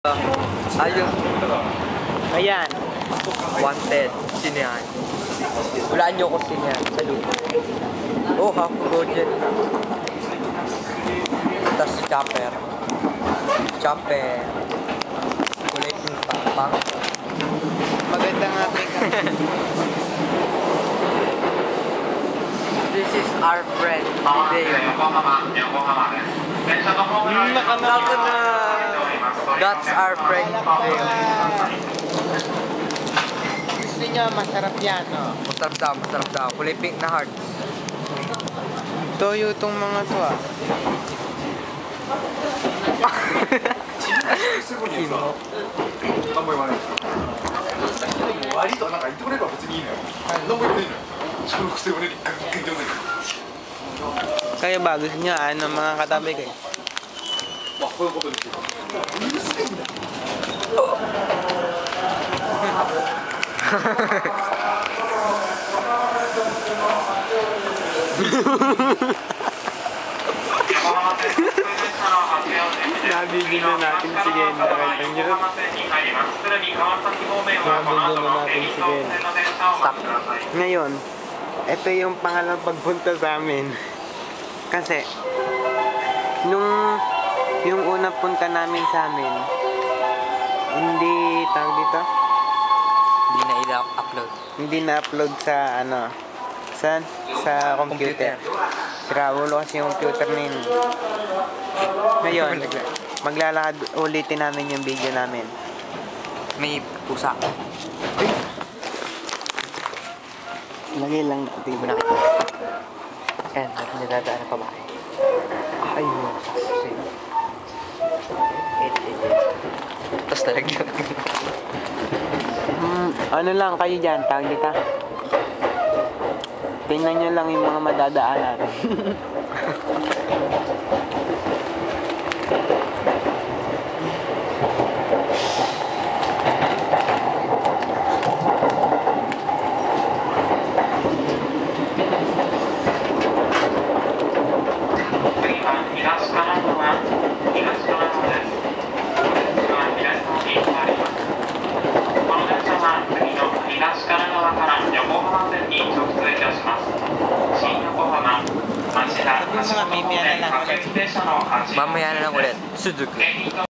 Ayun. Ayan. Wanted. Sinehan. Walaan nyo ko sinehan sa lupa. Oh, half project. Tapos chopper. Chopper. Kulit yung tapang. Magandang ating This is our friend. Hideo. Naka na. That's our friend. Hideo. Gusto niya masarap yan, no? Masarap daw. Kulay pink na heart. Toyo tong mga to, ah. Kaya ba, gusto niya, ano, mga katabi kayo? Nabigyan na natin si Genda. Ang hirap. Nabigyan na natin si Genda. Stop. Ngayon, ito yung pangalawang pagpunta sa amin. Kasi, yung unang punta namin sa amin, hindi, tawag dito? Hindi na i-upload. Hindi na-upload sa, ano, sa computer. Sira ulo kasi yung computer na yun. Ngayon, maglalakad ulitin namin yung video namin. May pusa. Lagay lang natin. Hindi mo nakita. Ayan, meron niladaan na babae. Ay, yung sasasin. Tapos talagyan. Ano lang kayo dyan, tawag dito. Tingnan nyo lang yung mga madadaanan. Mamaya na lang ulit. Suzuki.